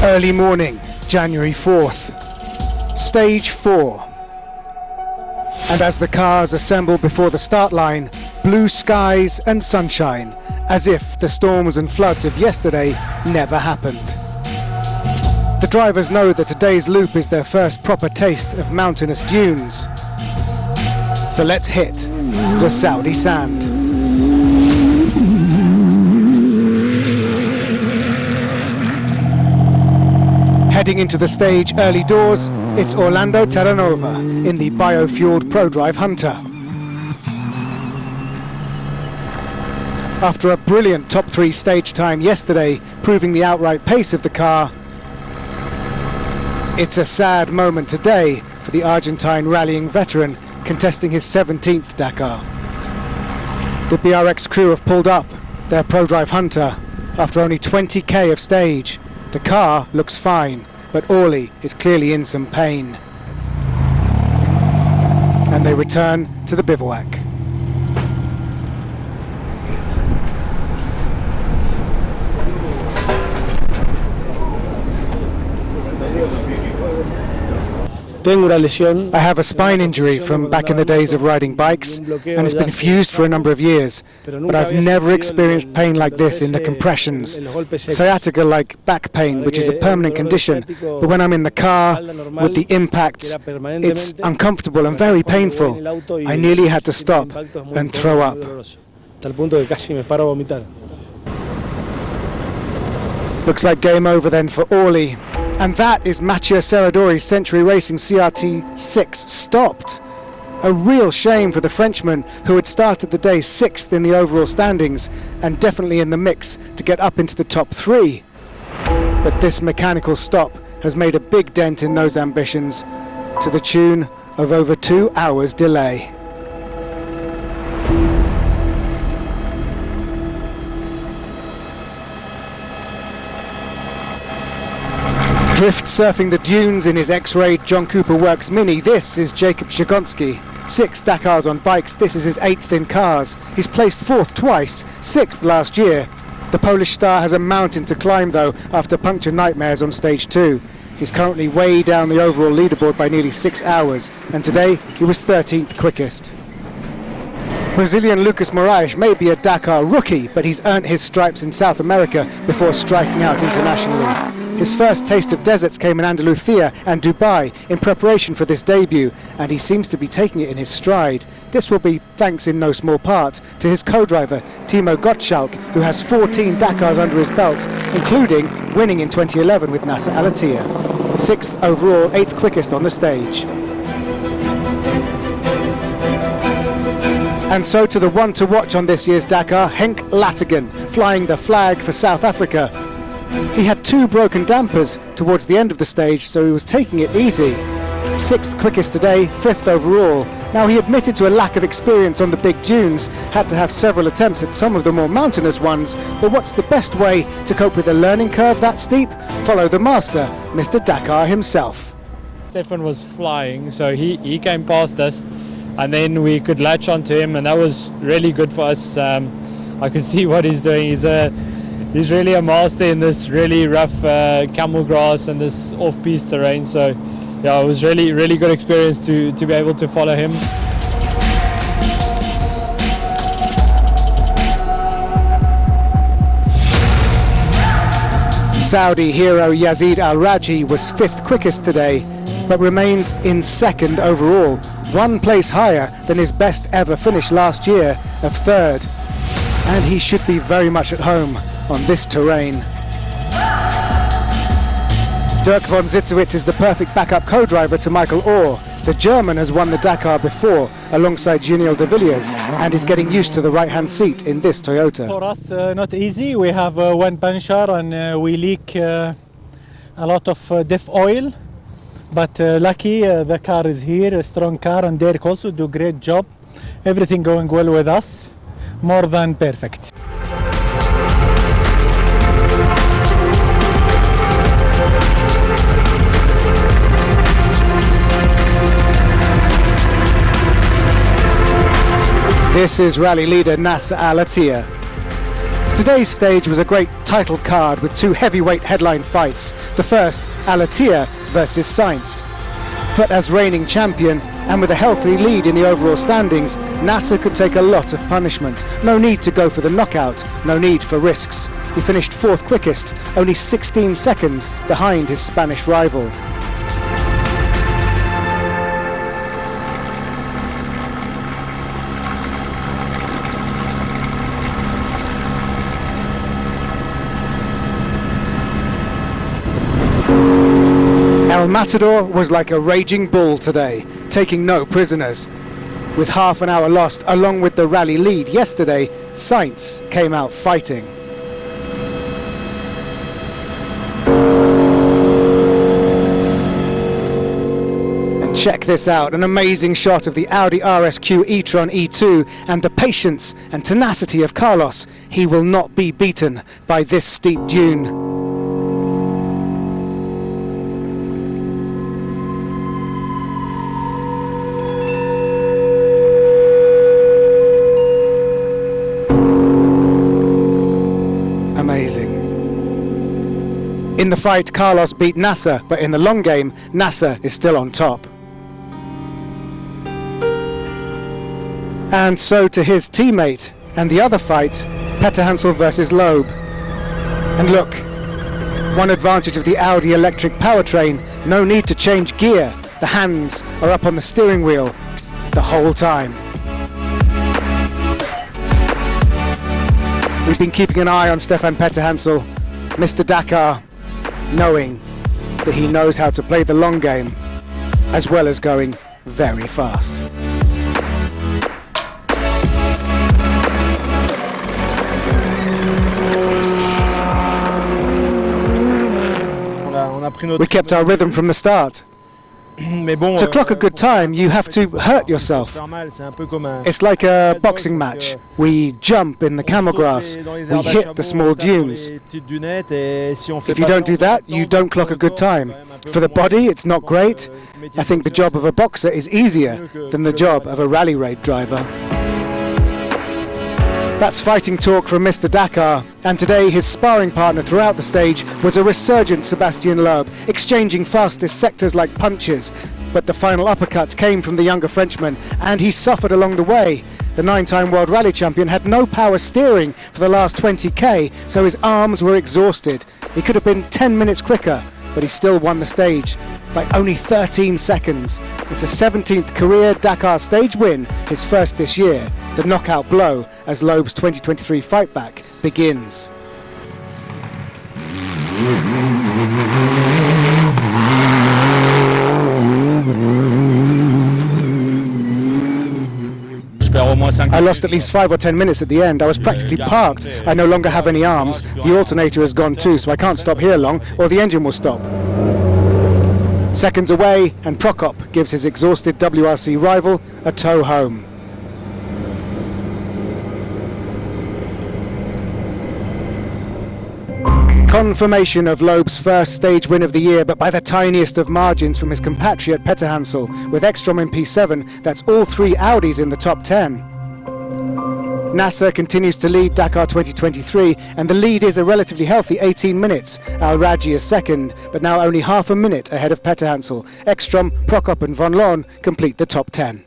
Early morning, January 4th, stage 4. And as the cars assemble before the start line, blue skies and sunshine, as if the storms and floods of yesterday never happened. The drivers know that today's loop is their first proper taste of mountainous dunes. So let's hit the Saudi sand. Heading into the stage early doors, it's Orlando Terranova in the biofueled ProDrive Hunter. After a brilliant top 3 stage time yesterday, proving the outright pace of the car, it's a sad moment today for the Argentine rallying veteran contesting his 17th Dakar. The BRX crew have pulled up their ProDrive Hunter after only 20k of stage. The car looks fine, but Orly is clearly in some pain. And they return to the bivouac. I have a spine injury from back in the days of riding bikes, and it's been fused for a number of years, but I've never experienced pain like this in the compressions. Sciatica like back pain, which is a permanent condition, but when I'm in the car with the impacts, it's uncomfortable and very painful. I nearly had to stop and throw up. Looks like game over then for Orly. And that is Mathieu Serradori's Century Racing CRT6 stopped. A real shame for the Frenchman, who had started the day 6th in the overall standings and definitely in the mix to get up into the top 3. But this mechanical stop has made a big dent in those ambitions, to the tune of over 2 hours delay. Drift surfing the dunes in his X-Ray John Cooper Works Mini, this is Jacob Szczegonski. 6 Dakars on bikes, this is his 8th in cars. He's placed 4th twice, 6th last year. The Polish star has a mountain to climb though after puncture nightmares on stage 2. He's currently way down the overall leaderboard by nearly 6 hours, and today he was 13th quickest. Brazilian Lucas Moraes may be a Dakar rookie, but he's earned his stripes in South America before striking out internationally. His first taste of deserts came in Andalusia and Dubai in preparation for this debut, and he seems to be taking it in his stride. This will be thanks in no small part to his co-driver Timo Gottschalk, who has 14 Dakars under his belt, including winning in 2011 with Nasser Al-Attiyah. 6th overall, 8th quickest on the stage. And so to the one to watch on this year's Dakar, Henk Lattegen, flying the flag for South Africa. He had 2 broken dampers towards the end of the stage, so he was taking it easy. 6th quickest today, 5th overall. Now he admitted to a lack of experience on the big dunes, had to have several attempts at some of the more mountainous ones, but what's the best way to cope with a learning curve that steep? Follow the master, Mr. Dakar himself. Stefan was flying, so he came past us, and then we could latch onto him, and that was really good for us. I could see what he's doing. He's really a master in this really rough camel grass and this off-piste terrain. So yeah, it was really good experience to be able to follow him. Saudi hero Yazid Al-Raji was 5th quickest today, but remains in 2nd overall, 1 place higher than his best ever finish last year of 3rd. And he should be very much at home on this terrain. Dirk von Zitzewitz is the perfect backup co-driver to Michael Orr. The German has won the Dakar before alongside Junior de Villiers and is getting used to the right-hand seat in this Toyota. For us, not easy. We have 1 puncture and we leak a lot of diff oil. But lucky the car is here, a strong car, and Derek also do a great job. Everything going well with us, more than perfect. This is rally leader Nasser Al-Attiyah. Today's stage was a great title card with two heavyweight headline fights. The first, Alatia versus Sainz. But as reigning champion, and with a healthy lead in the overall standings, Nasser could take a lot of punishment. No need to go for the knockout, no need for risks. He finished fourth quickest, only 16 seconds behind his Spanish rival. El Matador was like a raging bull today, taking no prisoners. With half an hour lost, along with the rally lead yesterday, Sainz came out fighting. And check this out, an amazing shot of the Audi RSQ e-tron E2 and the patience and tenacity of Carlos. He will not be beaten by this steep dune. Amazing. In the fight, Carlos beat Nasser, but in the long game, Nasser is still on top. And so to his teammate, and the other fight, Petter Hansel versus Loeb. And look, one advantage of the Audi electric powertrain, no need to change gear. The hands are up on the steering wheel the whole time. We've been keeping an eye on Stefan Petter Hansel, Mr. Dakar, knowing that he knows how to play the long game, as well as going very fast. We kept our rhythm from the start. To clock a good time, you have to hurt yourself. It's like a boxing match. We jump in the camel grass, we hit the small dunes. If you don't do that, you don't clock a good time. For the body, it's not great. I think the job of a boxer is easier than the job of a rally raid driver. That's fighting talk from Mr. Dakar, and today his sparring partner throughout the stage was a resurgent Sebastien Loeb, exchanging fastest sectors like punches. But the final uppercut came from the younger Frenchman, and he suffered along the way. The 9-time World Rally Champion had no power steering for the last 20k, so his arms were exhausted. He could have been 10 minutes quicker, but he still won the stage by only 13 seconds. It's a 17th career Dakar stage win, his first this year. The knockout blow as Loeb's 2023 fight back begins. I lost at least 5 or 10 minutes at the end. I was practically parked. I no longer have any arms. The alternator has gone too, so I can't stop here long, or the engine will stop. Seconds away, and Prokop gives his exhausted WRC rival a tow home. Confirmation of Loeb's first stage win of the year, but by the tiniest of margins from his compatriot Petter Hansel. With Ekstrom in P7, that's all 3 Audis in the top 10. Nasser continues to lead Dakar 2023, and the lead is a relatively healthy 18 minutes. Al Raji is second, but now only half a minute ahead of Petter Hansel. Ekstrom, Prokop and Von Loon complete the top 10.